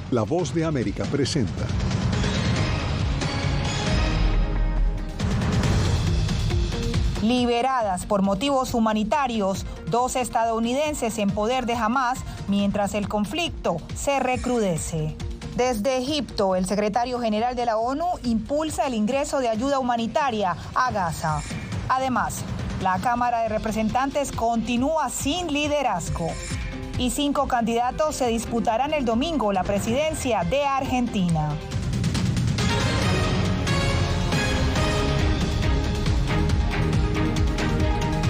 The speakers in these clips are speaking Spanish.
La Voz de América presenta. Liberadas por motivos humanitarios, 2 estadounidenses en poder de Hamás mientras el conflicto se recrudece. Desde Egipto, el secretario general de la ONU impulsa el ingreso de ayuda humanitaria a Gaza. Además, la Cámara de Representantes continúa sin liderazgo. Y 5 candidatos se disputarán el domingo la presidencia de Argentina.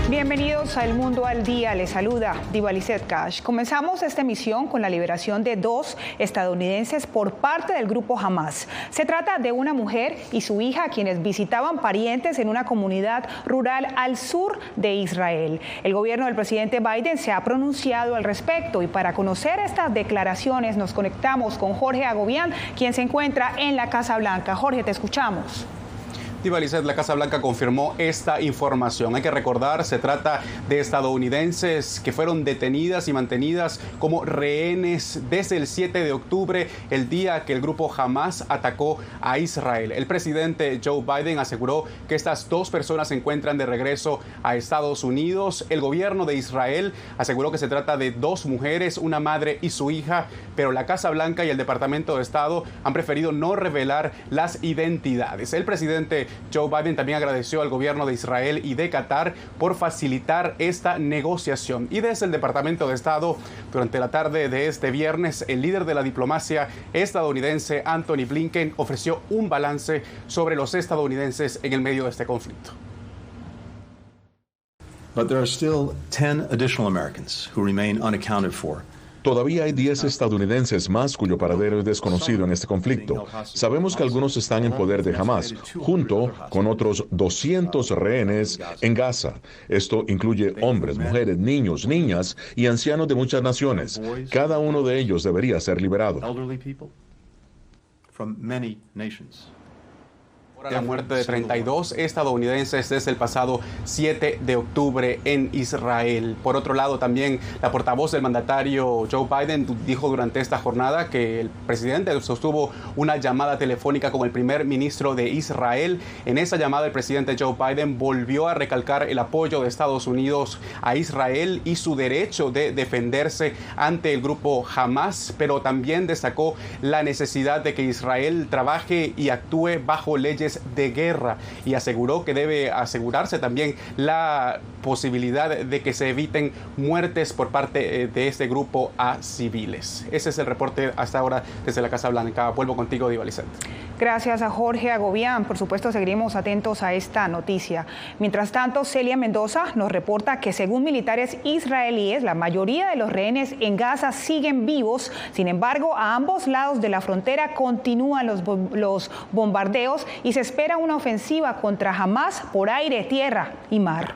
Bienvenidos a El Mundo al Día, les saluda Diva Lizeth Cash. Comenzamos esta emisión con la liberación de 2 estadounidenses por parte del grupo Hamás. Se trata de una mujer y su hija quienes visitaban parientes en una comunidad rural al sur de Israel. El gobierno del presidente Biden se ha pronunciado al respecto y para conocer estas declaraciones nos conectamos con Jorge Agobián, quien se encuentra en la Casa Blanca. Jorge, te escuchamos. Diva Lizeth, la Casa Blanca confirmó esta información. Hay que recordar, se trata de estadounidenses que fueron detenidas y mantenidas como rehenes desde el 7 de octubre, el día que el grupo Hamás atacó a Israel. El presidente Joe Biden aseguró que estas 2 personas se encuentran de regreso a Estados Unidos. El gobierno de Israel aseguró que se trata de 2 mujeres, una madre y su hija, pero la Casa Blanca y el Departamento de Estado han preferido no revelar las identidades. El presidente Joe Biden también agradeció al gobierno de Israel y de Qatar por facilitar esta negociación. Y desde el Departamento de Estado, durante la tarde de este viernes, el líder de la diplomacia estadounidense, Antony Blinken, ofreció un balance sobre los estadounidenses en el medio de este conflicto. But there are still 10 additional Americans who remain unaccounted for. Todavía hay 10 estadounidenses más cuyo paradero es desconocido en este conflicto. Sabemos que algunos están en poder de Hamás, junto con otros 200 rehenes en Gaza. Esto incluye hombres, mujeres, niños, niñas y ancianos de muchas naciones. Cada uno de ellos debería ser liberado. La muerte de 32 estadounidenses desde el pasado 7 de octubre en Israel. Por otro lado, también la portavoz del mandatario Joe Biden dijo durante esta jornada que el presidente sostuvo una llamada telefónica con el primer ministro de Israel. En esa llamada, el presidente Joe Biden volvió a recalcar el apoyo de Estados Unidos a Israel y su derecho de defenderse ante el grupo Hamás, pero también destacó la necesidad de que Israel trabaje y actúe bajo leyes de guerra y aseguró que debe asegurarse también la posibilidad de que se eviten muertes por parte de este grupo a civiles. Ese es el reporte hasta ahora desde la Casa Blanca. Vuelvo contigo, Diva Lizeth. Gracias a Jorge Agobián. Por supuesto, seguiremos atentos a esta noticia. Mientras tanto, Celia Mendoza nos reporta que según militares israelíes, la mayoría de los rehenes en Gaza siguen vivos. Sin embargo, a ambos lados de la frontera continúan los bombardeos y se espera una ofensiva contra Hamás por aire, tierra y mar.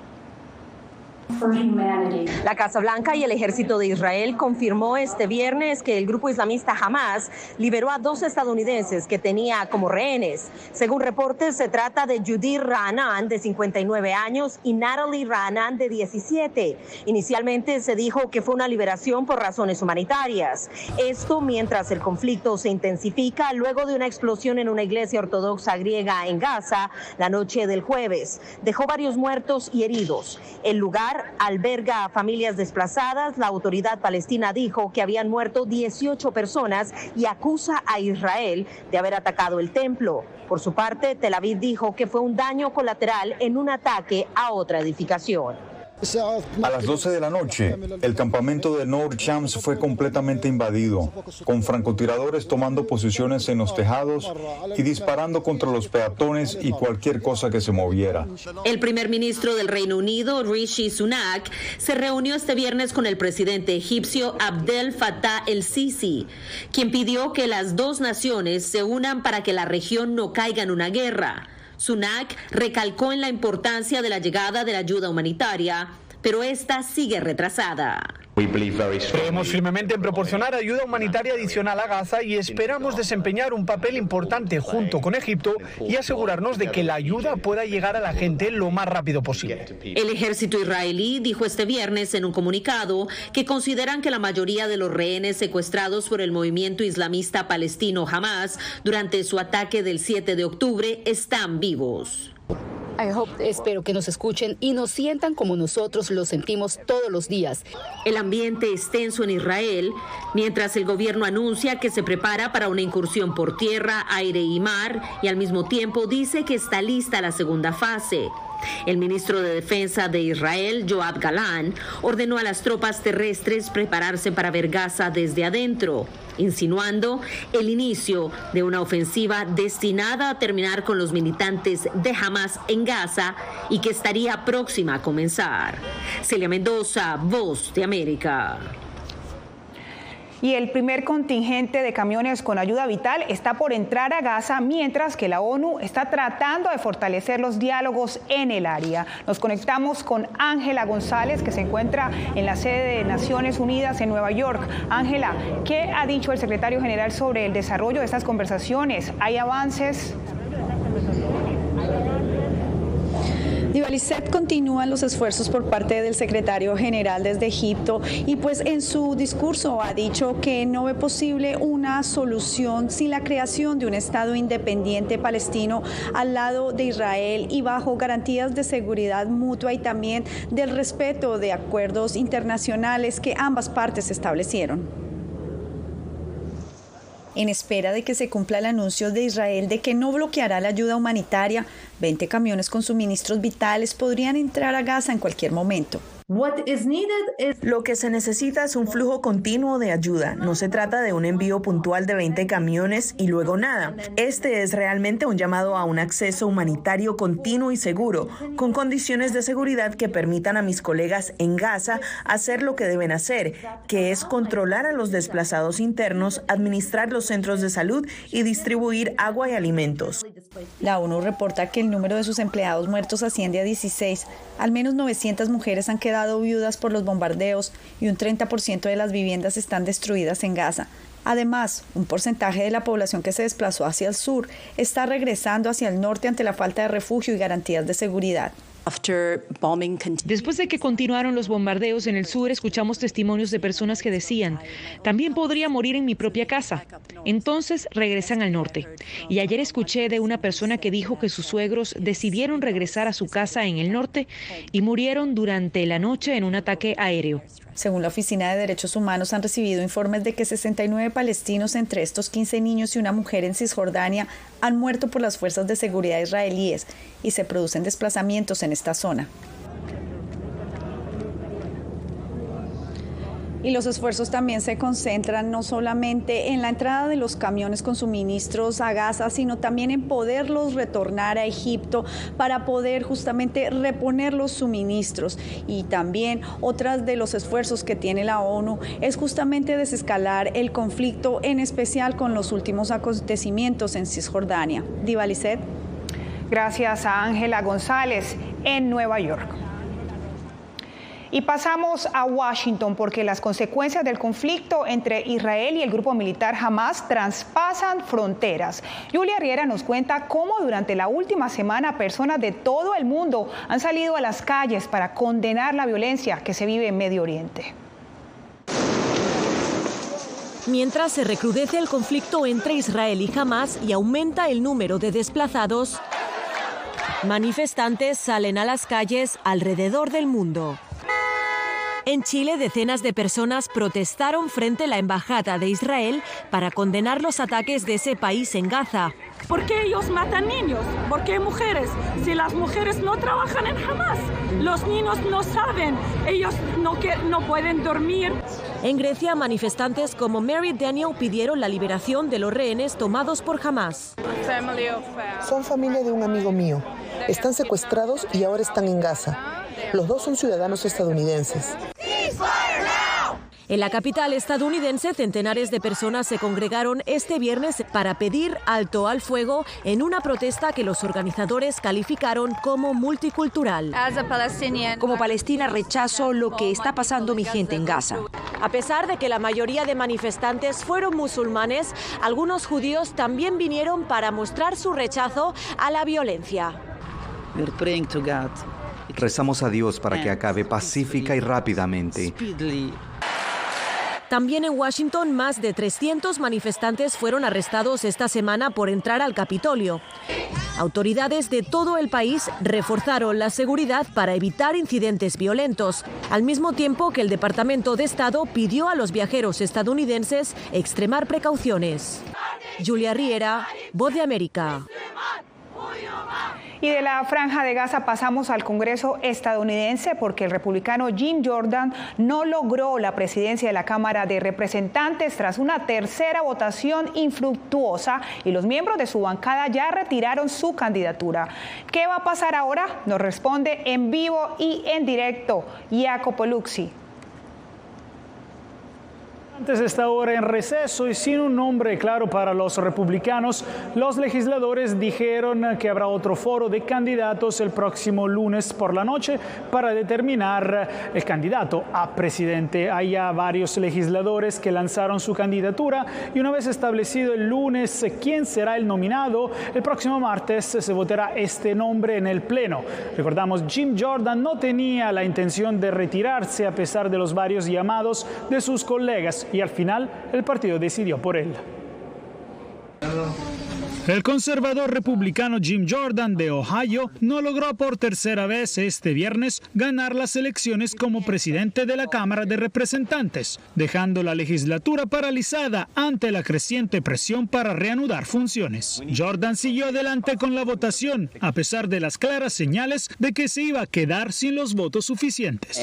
La Casa Blanca y el ejército de Israel confirmó este viernes que el grupo islamista Hamás liberó a 2 estadounidenses que tenía como rehenes. Según reportes, se trata de Judith Raanan, de 59 años, y Natalie Raanan, de 17. Inicialmente se dijo que fue una liberación por razones humanitarias. Esto mientras el conflicto se intensifica luego de una explosión en una iglesia ortodoxa griega en Gaza la noche del jueves. Dejó varios muertos y heridos. El lugar alberga a familias desplazadas. La autoridad palestina dijo que habían muerto 18 personas y acusa a Israel de haber atacado el templo. Por su parte, Tel Aviv dijo que fue un daño colateral en un ataque a otra edificación. A las 12 de la noche, el campamento de Noor Shams fue completamente invadido, con francotiradores tomando posiciones en los tejados y disparando contra los peatones y cualquier cosa que se moviera. El primer ministro del Reino Unido, Rishi Sunak, se reunió este viernes con el presidente egipcio Abdel Fattah el-Sisi, quien pidió que las 2 naciones se unan para que la región no caiga en una guerra. Sunak recalcó en la importancia de la llegada de la ayuda humanitaria, pero esta sigue retrasada. Creemos firmemente en proporcionar ayuda humanitaria adicional a Gaza y esperamos desempeñar un papel importante junto con Egipto y asegurarnos de que la ayuda pueda llegar a la gente lo más rápido posible. El ejército israelí dijo este viernes en un comunicado que consideran que la mayoría de los rehenes secuestrados por el movimiento islamista palestino Hamas durante su ataque del 7 de octubre están vivos. Espero que nos escuchen y nos sientan como nosotros lo sentimos todos los días. El ambiente es tenso en Israel, mientras el gobierno anuncia que se prepara para una incursión por tierra, aire y mar, y al mismo tiempo dice que está lista la segunda fase. El ministro de Defensa de Israel, Yoav Galán, ordenó a las tropas terrestres prepararse para ver Gaza desde adentro, insinuando el inicio de una ofensiva destinada a terminar con los militantes de Hamas en Gaza y que estaría próxima a comenzar. Celia Mendoza, Voz de América. Y el primer contingente de camiones con ayuda vital está por entrar a Gaza, mientras que la ONU está tratando de fortalecer los diálogos en el área. Nos conectamos con Ángela González, que se encuentra en la sede de Naciones Unidas en Nueva York. Ángela, ¿qué ha dicho el secretario general sobre el desarrollo de estas conversaciones? ¿Hay avances? Divalicet, continúan los esfuerzos por parte del secretario general desde Egipto y pues en su discurso ha dicho que no ve posible una solución sin la creación de un Estado independiente palestino al lado de Israel y bajo garantías de seguridad mutua y también del respeto de acuerdos internacionales que ambas partes establecieron. En espera de que se cumpla el anuncio de Israel de que no bloqueará la ayuda humanitaria, 20 camiones con suministros vitales podrían entrar a Gaza en cualquier momento. Lo que se necesita es un flujo continuo de ayuda. No se trata de un envío puntual de 20 camiones y luego nada. Este es realmente un llamado a un acceso humanitario continuo y seguro, con condiciones de seguridad que permitan a mis colegas en Gaza hacer lo que deben hacer, que es controlar a los desplazados internos, administrar los centros de salud y distribuir agua y alimentos. La ONU reporta que el número de sus empleados muertos asciende a 16. Al menos 900 mujeres han quedado viudas por los bombardeos y un 30% de las viviendas están destruidas en Gaza. Además, un porcentaje de la población que se desplazó hacia el sur está regresando hacia el norte ante la falta de refugio y garantías de seguridad. Después de que continuaron los bombardeos en el sur, escuchamos testimonios de personas que decían, también podría morir en mi propia casa. Entonces regresan al norte. Y ayer escuché de una persona que dijo que sus suegros decidieron regresar a su casa en el norte y murieron durante la noche en un ataque aéreo. Según la Oficina de Derechos Humanos, han recibido informes de que 69 palestinos, entre estos 15 niños y una mujer en Cisjordania, han muerto por las fuerzas de seguridad israelíes y se producen desplazamientos en esta zona. Y los esfuerzos también se concentran no solamente en la entrada de los camiones con suministros a Gaza, sino también en poderlos retornar a Egipto para poder justamente reponer los suministros. Y también otras de los esfuerzos que tiene la ONU es justamente desescalar el conflicto, en especial con los últimos acontecimientos en Cisjordania. Divalicet. Gracias a Ángela González en Nueva York. Y pasamos a Washington porque las consecuencias del conflicto entre Israel y el grupo militar Hamas traspasan fronteras. Julia Riera nos cuenta cómo durante la última semana personas de todo el mundo han salido a las calles para condenar la violencia que se vive en Medio Oriente. Mientras se recrudece el conflicto entre Israel y Hamas y aumenta el número de desplazados, manifestantes salen a las calles alrededor del mundo. En Chile, decenas de personas protestaron frente a la embajada de Israel para condenar los ataques de ese país en Gaza. ¿Por qué ellos matan niños? ¿Por qué mujeres? Si las mujeres no trabajan en Hamas, los niños no saben, ellos no pueden dormir. En Grecia, manifestantes como Mary Daniel pidieron la liberación de los rehenes tomados por Hamas. Son familia de un amigo mío. Están secuestrados y ahora están en Gaza. Los dos son ciudadanos estadounidenses. En la capital estadounidense, centenares de personas se congregaron este viernes para pedir alto al fuego en una protesta que los organizadores calificaron como multicultural. Como palestina rechazo lo que está pasando mi gente en Gaza. A pesar de que la mayoría de manifestantes fueron musulmanes, algunos judíos también vinieron para mostrar su rechazo a la violencia. Rezamos a Dios para que acabe pacífica y rápidamente. También en Washington, más de 300 manifestantes fueron arrestados esta semana por entrar al Capitolio. Autoridades de todo el país reforzaron la seguridad para evitar incidentes violentos, al mismo tiempo que el Departamento de Estado pidió a los viajeros estadounidenses extremar precauciones. Julia Riera, Voz de América. Y de la Franja de Gaza pasamos al Congreso estadounidense porque el republicano Jim Jordan no logró la presidencia de la Cámara de Representantes tras una tercera votación infructuosa y los miembros de su bancada ya retiraron su candidatura. ¿Qué va a pasar ahora? Nos responde en vivo y en directo Jacopo Luzzi. Antes de esta hora en receso y sin un nombre claro para los republicanos, los legisladores dijeron que habrá otro foro de candidatos el próximo lunes por la noche para determinar el candidato a presidente. Hay ya varios legisladores que lanzaron su candidatura y una vez establecido el lunes quién será el nominado, el próximo martes se votará este nombre en el Pleno. Recordamos, Jim Jordan no tenía la intención de retirarse a pesar de los varios llamados de sus colegas. Y al final el partido decidió por él. El conservador republicano Jim Jordan de Ohio no logró por tercera vez este viernes ganar las elecciones como presidente de la Cámara de Representantes, dejando la legislatura paralizada ante la creciente presión para reanudar funciones. Jordan siguió adelante con la votación, a pesar de las claras señales de que se iba a quedar sin los votos suficientes.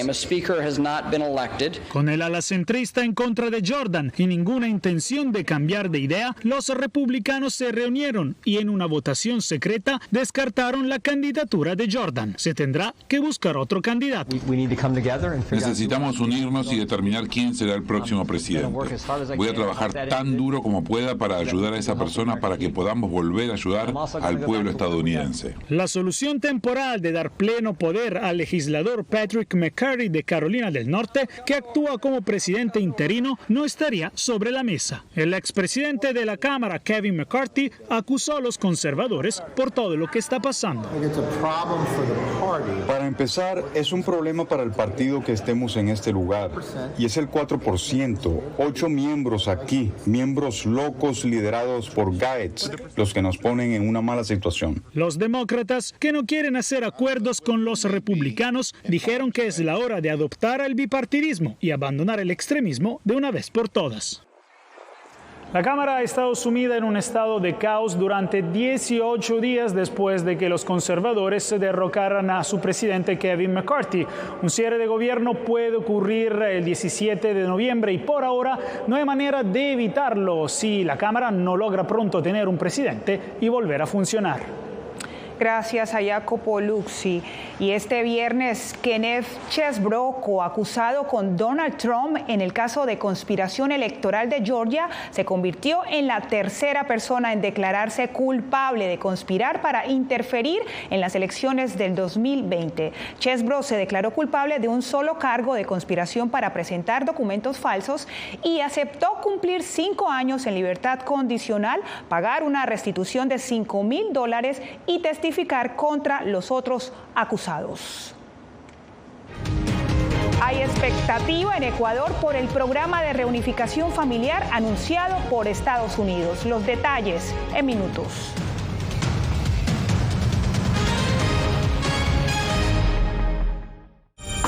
Con el ala centrista en contra de Jordan y ninguna intención de cambiar de idea, los republicanos se reunieron y en una votación secreta descartaron la candidatura de Jordan. Se tendrá que buscar otro candidato. Necesitamos unirnos y determinar quién será el próximo presidente. Voy a trabajar tan duro como pueda para ayudar a esa persona para que podamos volver a ayudar al pueblo estadounidense. La solución temporal de dar pleno poder al legislador Patrick McCarty de Carolina del Norte, que actúa como presidente interino, no estaría sobre la mesa. El expresidente de la Cámara, Kevin McCarthy, acusó a los conservadores por todo lo que está pasando. Para empezar, es un problema para el partido que estemos en este lugar, y es el 4%, 8 miembros aquí, miembros locos liderados por Gaetz, los que nos ponen en una mala situación. Los demócratas, que no quieren hacer acuerdos con los republicanos, dijeron que es la hora de adoptar el bipartidismo y abandonar el extremismo de una vez por todas. La Cámara ha estado sumida en un estado de caos durante 18 días después de que los conservadores se derrocaran a su presidente Kevin McCarthy. Un cierre de gobierno puede ocurrir el 17 de noviembre y por ahora no hay manera de evitarlo si la Cámara no logra pronto tener un presidente y volver a funcionar. Gracias a Jacopo Luzzi. Y este viernes, Kenneth Chesebro, coacusado con Donald Trump en el caso de conspiración electoral de Georgia, se convirtió en la tercera persona en declararse culpable de conspirar para interferir en las elecciones del 2020. Chesebro se declaró culpable de un solo cargo de conspiración para presentar documentos falsos y aceptó cumplir 5 años en libertad condicional, pagar una restitución de $5,000 y testificar contra los otros acusados. Hay expectativa en Ecuador por el programa de reunificación familiar anunciado por Estados Unidos. Los detalles en minutos.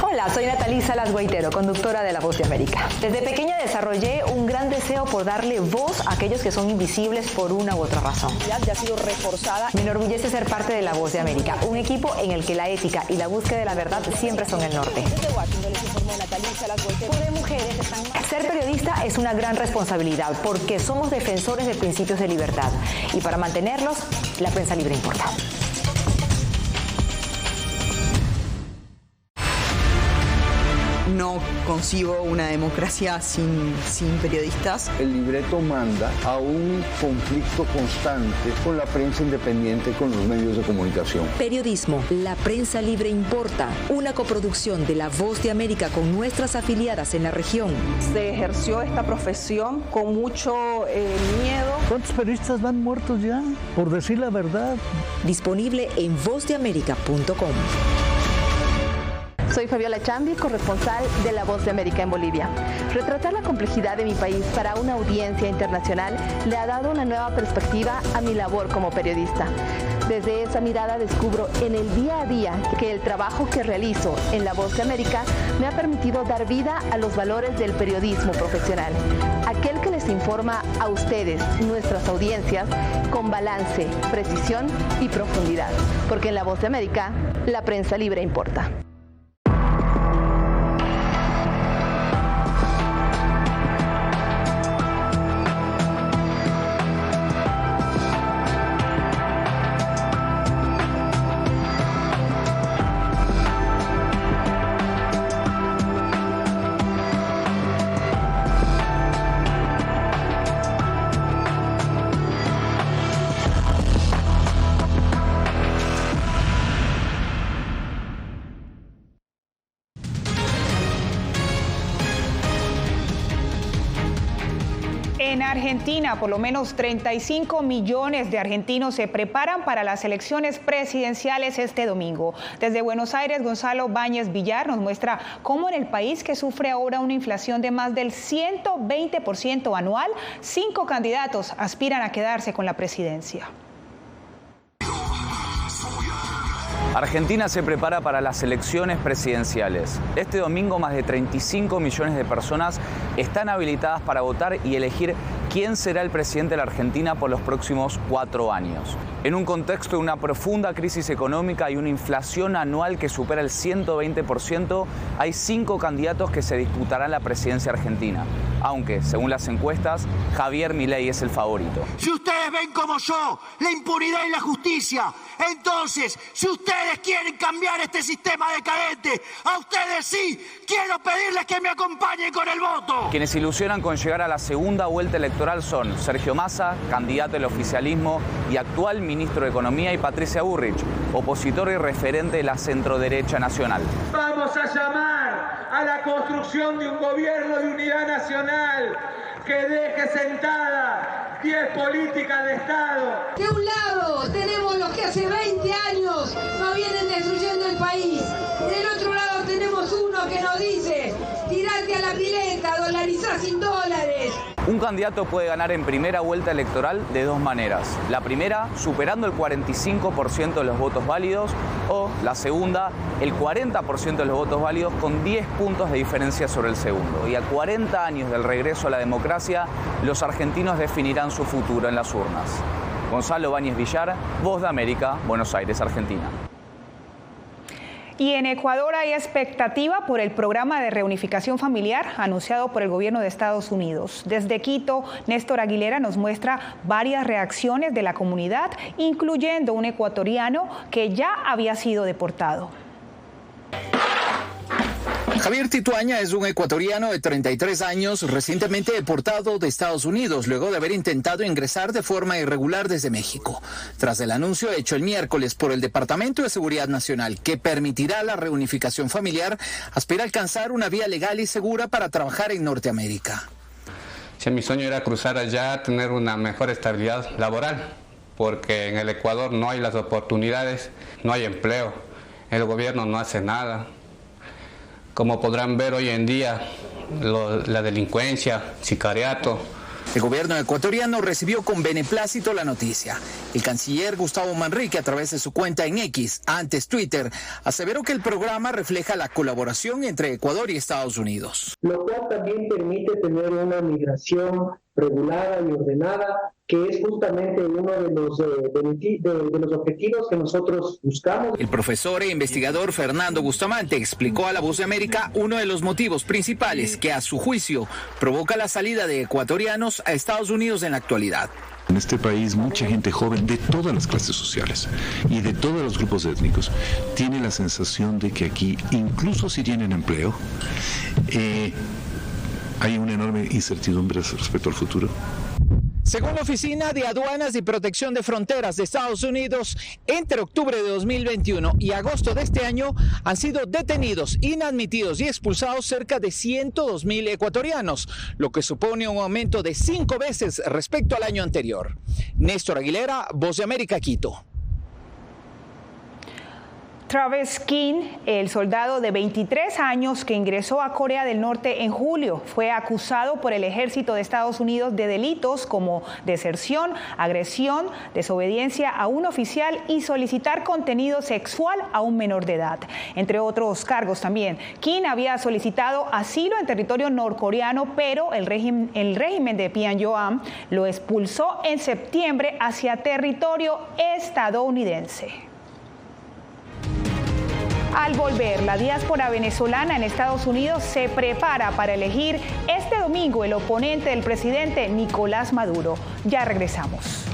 Hola, soy Natalí Salas Guaitero, conductora de La Voz de América. Desde pequeña desarrollé un gran deseo por darle voz a aquellos que son invisibles por una u otra razón. Ya ha sido reforzada. Me enorgullece ser parte de La Voz de América, un equipo en el que la ética y la búsqueda de la verdad siempre son el norte. Ser periodista es una gran responsabilidad porque somos defensores de principios de libertad y para mantenerlos, la prensa libre importa. No concibo una democracia sin periodistas. El libreto manda a un conflicto constante con la prensa independiente, con los medios de comunicación. Periodismo, la prensa libre importa. Una coproducción de La Voz de América con nuestras afiliadas en la región. Se ejerció esta profesión con mucho miedo. ¿Cuántos periodistas van muertos ya? Por decir la verdad. Disponible en vozdeamerica.com. Soy Fabiola Chambi, corresponsal de La Voz de América en Bolivia. Retratar la complejidad de mi país para una audiencia internacional le ha dado una nueva perspectiva a mi labor como periodista. Desde esa mirada descubro en el día a día que el trabajo que realizo en La Voz de América me ha permitido dar vida a los valores del periodismo profesional. Aquel que les informa a ustedes, nuestras audiencias, con balance, precisión y profundidad. Porque en La Voz de América, la prensa libre importa. En Argentina, por lo menos 35 millones de argentinos se preparan para las elecciones presidenciales este domingo. Desde Buenos Aires, Gonzalo Báñez Villar nos muestra cómo en el país que sufre ahora una inflación de más del 120% anual, 5 candidatos aspiran a quedarse con la presidencia. Argentina se prepara para las elecciones presidenciales. Este domingo más de 35 millones de personas están habilitadas para votar y elegir quién será el presidente de la Argentina por los próximos 4 años. En un contexto de una profunda crisis económica y una inflación anual que supera el 120%, hay 5 candidatos que se disputarán la presidencia argentina. Aunque, según las encuestas, Javier Milei es el favorito. Si ustedes ven como yo la impunidad y la justicia, entonces, si ustedes quieren cambiar este sistema decadente, a ustedes sí, quiero pedirles que me acompañen con el voto. Quienes ilusionan con llegar a la segunda vuelta electoral son Sergio Massa, candidato del oficialismo y actual ministro de Economía, y Patricia Bullrich, opositor y referente de la centroderecha nacional. Vamos a llamar a la construcción de un gobierno de unidad nacional que deje sentada 10 políticas de Estado. De un lado tenemos los que hace 20 años nos vienen destruyendo el país. Del otro lado tenemos uno que nos dice, tirate a la pileta, dolarizá sin dólares. Un candidato puede ganar en primera vuelta electoral de 2 maneras. La primera, superando el 45% de los votos válidos, o la segunda, el 40% de los votos válidos con 10 puntos de diferencia sobre el segundo. Y a 40 años del regreso a la democracia, los argentinos definirán su futuro en las urnas. Gonzalo Báñez Villar, Voz de América, Buenos Aires, Argentina. Y en Ecuador hay expectativa por el programa de reunificación familiar anunciado por el gobierno de Estados Unidos. Desde Quito, Néstor Aguilera nos muestra varias reacciones de la comunidad, incluyendo un ecuatoriano que ya había sido deportado. Javier Tituaña es un ecuatoriano de 33 años, recientemente deportado de Estados Unidos, luego de haber intentado ingresar de forma irregular desde México. Tras el anuncio hecho el miércoles por el Departamento de Seguridad Nacional, que permitirá la reunificación familiar, aspira a alcanzar una vía legal y segura para trabajar en Norteamérica. Sí, mi sueño era cruzar allá, tener una mejor estabilidad laboral, porque en el Ecuador no hay las oportunidades, no hay empleo, el gobierno no hace nada. Como podrán ver hoy en día, la delincuencia, sicariato. El gobierno ecuatoriano recibió con beneplácito la noticia. El canciller Gustavo Manrique, a través de su cuenta en X, antes Twitter, aseveró que el programa refleja la colaboración entre Ecuador y Estados Unidos. Lo cual también permite tener una migración regulada y ordenada, que es justamente uno de los objetivos que nosotros buscamos. El profesor e investigador Fernando Bustamante explicó a La Voz de América uno de los motivos principales que, a su juicio, provoca la salida de ecuatorianos a Estados Unidos en la actualidad. En este país mucha gente joven de todas las clases sociales y de todos los grupos étnicos tiene la sensación de que aquí, incluso si tienen empleo, hay una enorme incertidumbre respecto al futuro. Según la Oficina de Aduanas y Protección de Fronteras de Estados Unidos, entre octubre de 2021 y agosto de este año han sido detenidos, inadmitidos y expulsados cerca de 102,000 ecuatorianos, lo que supone un aumento de 5 veces respecto al año anterior. Néstor Aguilera, Voz de América, Quito. Travis King, el soldado de 23 años que ingresó a Corea del Norte en julio, fue acusado por el ejército de Estados Unidos de delitos como deserción, agresión, desobediencia a un oficial y solicitar contenido sexual a un menor de edad. Entre otros cargos también. King había solicitado asilo en territorio norcoreano, pero el régimen de Pyongyang lo expulsó en septiembre hacia territorio estadounidense. Al volver, la diáspora venezolana en Estados Unidos se prepara para elegir este domingo el oponente del presidente Nicolás Maduro. Ya regresamos.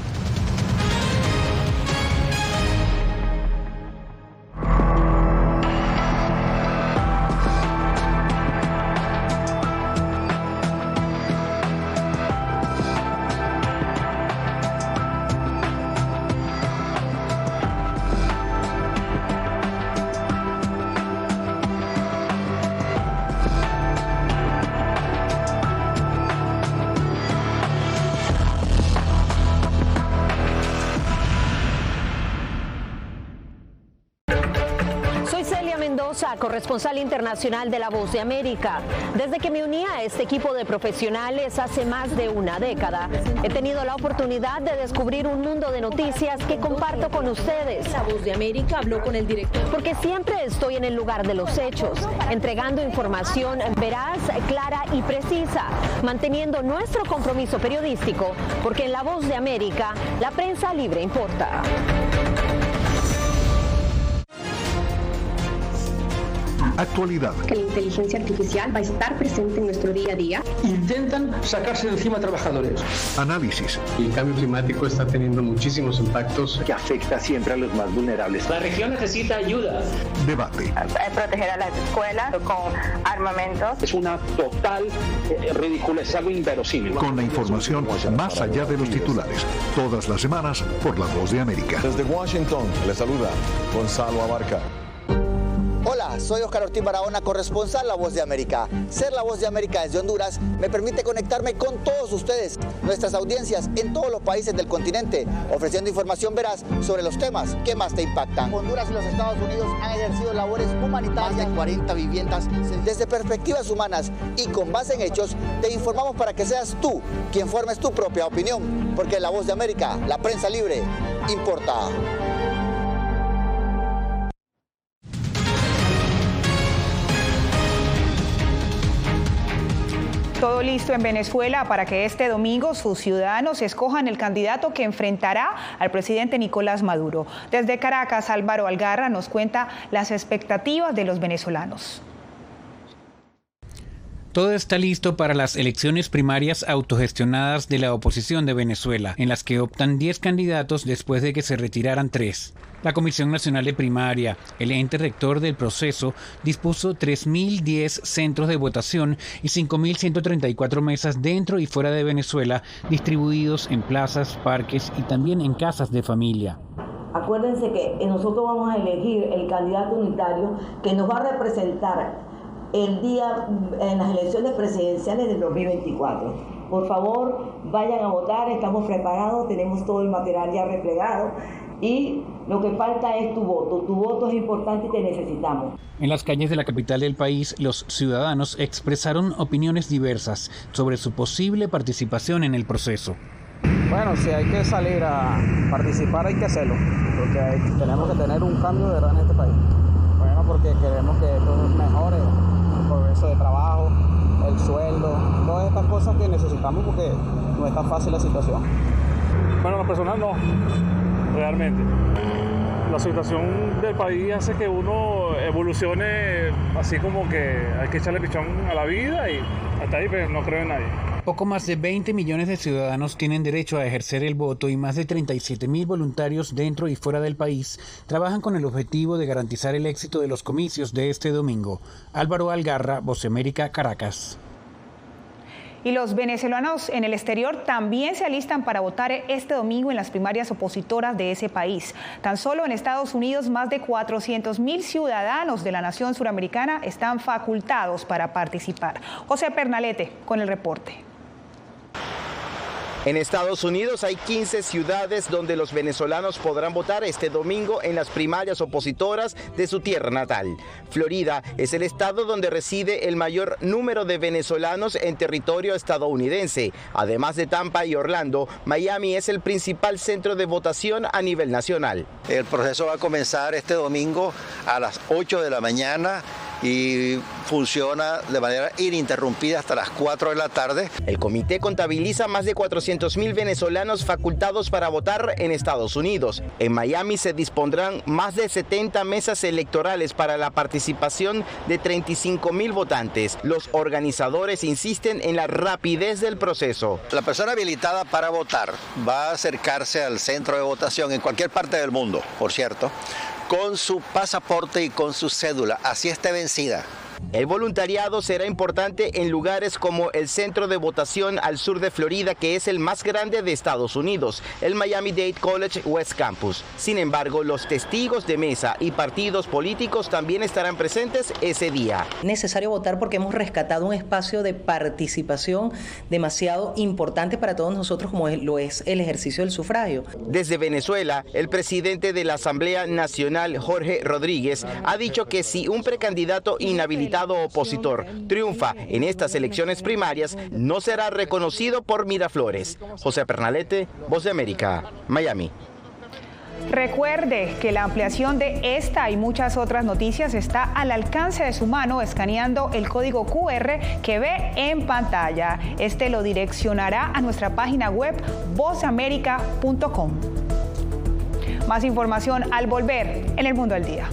Corresponsal internacional de La Voz de América. Desde que me uní a este equipo de profesionales hace más de una década, he tenido la oportunidad de descubrir un mundo de noticias que comparto con ustedes. La Voz de América habló con el director. Porque siempre estoy en el lugar de los hechos, entregando información veraz, clara y precisa, manteniendo nuestro compromiso periodístico, porque en La Voz de América, la prensa libre importa. Actualidad. Que la inteligencia artificial va a estar presente en nuestro día a día. Intentan sacarse de encima a trabajadores. Análisis. El cambio climático está teniendo muchísimos impactos que afecta siempre a los más vulnerables. La región necesita ayuda. Debate. Proteger a las escuelas con armamentos. Es una total ridícula, es algo inverosímil. Con la información más allá de los titulares. Todas las semanas por La Voz de América. Desde Washington, le saluda Gonzalo Abarca. Hola, soy Oscar Ortiz Barahona, corresponsal La Voz de América. Ser La Voz de América desde Honduras me permite conectarme con todos ustedes, nuestras audiencias en todos los países del continente, ofreciendo información veraz sobre los temas que más te impactan. Honduras y los Estados Unidos han ejercido labores humanitarias en 40 viviendas. Desde perspectivas humanas y con base en hechos, te informamos para que seas tú quien formes tu propia opinión, porque La Voz de América, la prensa libre, importa. Todo listo en Venezuela para que este domingo sus ciudadanos escojan el candidato que enfrentará al presidente Nicolás Maduro. Desde Caracas, Álvaro Algarra nos cuenta las expectativas de los venezolanos. Todo está listo para las elecciones primarias autogestionadas de la oposición de Venezuela, en las que optan 10 candidatos después de que se retiraran 3. La Comisión Nacional de Primaria, el ente rector del proceso, dispuso 3.010 centros de votación y 5.134 mesas dentro y fuera de Venezuela, distribuidos en plazas, parques y también en casas de familia. Acuérdense que nosotros vamos a elegir el candidato unitario que nos va a representar el día en las elecciones presidenciales del 2024. Por favor, vayan a votar, estamos preparados, tenemos todo el material ya replegado y lo que falta es tu voto es importante y te necesitamos. En las calles de la capital del país, los ciudadanos expresaron opiniones diversas sobre su posible participación en el proceso. Bueno, si hay que salir a participar hay que hacerlo, porque tenemos que tener un cambio de verdad en este país. Bueno, porque queremos que todo mejore, el progreso de trabajo, el sueldo, todas estas cosas que necesitamos porque no es tan fácil la situación. Bueno, la persona no, realmente. La situación del país hace que uno evolucione así como que hay que echarle pichón a la vida y Hasta ahí pues, no creo en nadie. Poco más de 20 millones de ciudadanos tienen derecho a ejercer el voto y más de 37.000 voluntarios dentro y fuera del país trabajan con el objetivo de garantizar el éxito de los comicios de este domingo. Álvaro Algarra, Voz de América, Caracas. Y los venezolanos en el exterior también se alistan para votar este domingo en las primarias opositoras de ese país. Tan solo en Estados Unidos, más de 400.000 ciudadanos de la nación suramericana están facultados para participar. José Pernalete con el reporte. En Estados Unidos hay 15 ciudades donde los venezolanos podrán votar este domingo en las primarias opositoras de su tierra natal. Florida es el estado donde reside el mayor número de venezolanos en territorio estadounidense. Además de Tampa y Orlando, Miami es el principal centro de votación a nivel nacional. El proceso va a comenzar este domingo a las 8 de la mañana y funciona de manera ininterrumpida hasta las 4 de la tarde. El comité contabiliza más de 400.000 venezolanos facultados para votar en Estados Unidos. En Miami se dispondrán más de 70 mesas electorales para la participación de 35.000 votantes. Los organizadores insisten en la rapidez del proceso. La persona habilitada para votar va a acercarse al centro de votación en cualquier parte del mundo, por cierto, con su pasaporte y con su cédula, así esté vencida. El voluntariado será importante en lugares como el centro de votación al sur de Florida, que es el más grande de Estados Unidos, el Miami-Dade College West Campus. Sin embargo, los testigos de mesa y partidos políticos también estarán presentes ese día. Es necesario votar porque hemos rescatado un espacio de participación demasiado importante para todos nosotros, como lo es el ejercicio del sufragio. Desde Venezuela, el presidente de la Asamblea Nacional, Jorge Rodríguez, ha dicho que si un precandidato inhabilitado opositor triunfa en estas elecciones primarias, no será reconocido por Miraflores. José Pernalete, Voz de América, Miami. Recuerde que la ampliación de esta y muchas otras noticias está al alcance de su mano escaneando el código QR que ve en pantalla. Este lo direccionará a nuestra página web vozdeamerica.com. Más información al volver en El Mundo al Día.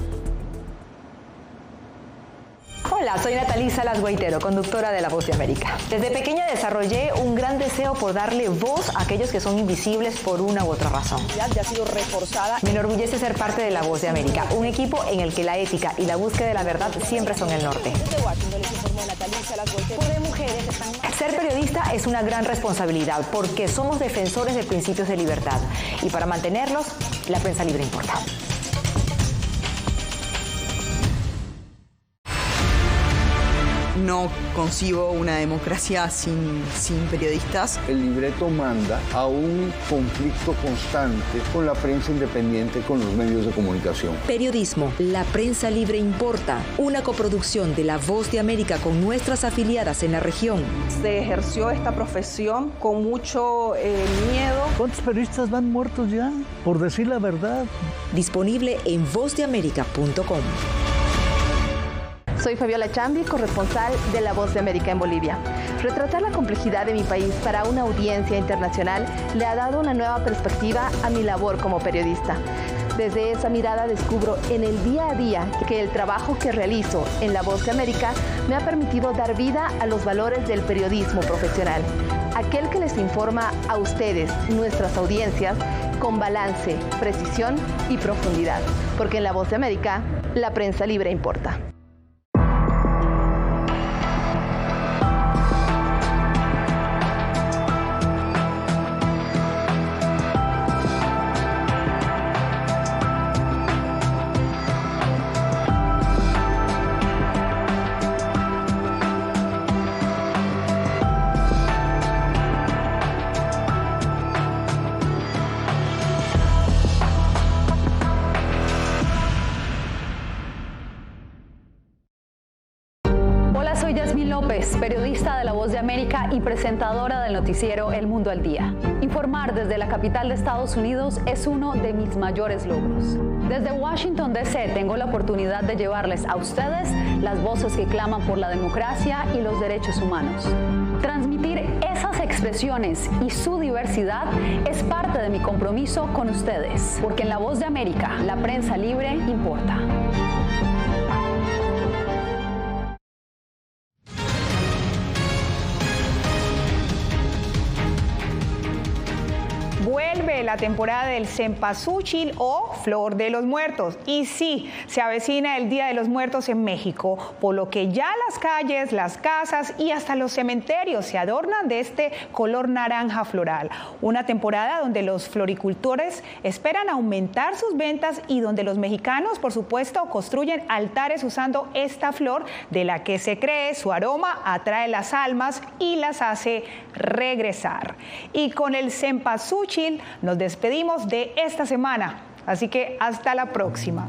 Hola, soy Natalí Salas Guaitero, conductora de La Voz de América. Desde pequeña desarrollé un gran deseo por darle voz a aquellos que son invisibles por una u otra razón. Ya ha sido reforzada. Me enorgullece ser parte de La Voz de América, un equipo en el que la ética y la búsqueda de la verdad siempre son el norte. Ser periodista es una gran responsabilidad porque somos defensores de principios de libertad y para mantenerlos, la prensa libre importa. No concibo una democracia sin periodistas. El libreto manda a un conflicto constante con la prensa independiente, con los medios de comunicación. Periodismo, la prensa libre importa. Una coproducción de La Voz de América con nuestras afiliadas en la región. Se ejerció esta profesión con mucho miedo. ¿Cuántos periodistas van muertos ya? Por decir la verdad. Disponible en vozdeamerica.com. Soy Fabiola Chambi, corresponsal de La Voz de América en Bolivia. Retratar la complejidad de mi país para una audiencia internacional le ha dado una nueva perspectiva a mi labor como periodista. Desde esa mirada descubro en el día a día que el trabajo que realizo en La Voz de América me ha permitido dar vida a los valores del periodismo profesional. Aquel que les informa a ustedes, nuestras audiencias, con balance, precisión y profundidad. Porque en La Voz de América, la prensa libre importa. Periodista de La Voz de América y presentadora del noticiero El Mundo al Día. Informar desde la capital de Estados Unidos es uno de mis mayores logros. Desde Washington, D.C. tengo la oportunidad de llevarles a ustedes las voces que claman por la democracia y los derechos humanos. Transmitir esas expresiones y su diversidad es parte de mi compromiso con ustedes, porque en La Voz de América, la prensa libre importa. de la temporada del cempasúchil o flor de los muertos. Y sí, se avecina el Día de los Muertos en México, por lo que ya las calles, las casas y hasta los cementerios se adornan de este color naranja floral. Una temporada donde los floricultores esperan aumentar sus ventas y donde los mexicanos, por supuesto, construyen altares usando esta flor, de la que se cree su aroma atrae las almas y las hace regresar. Y con el cempasúchil nos despedimos de esta semana, así que hasta la próxima.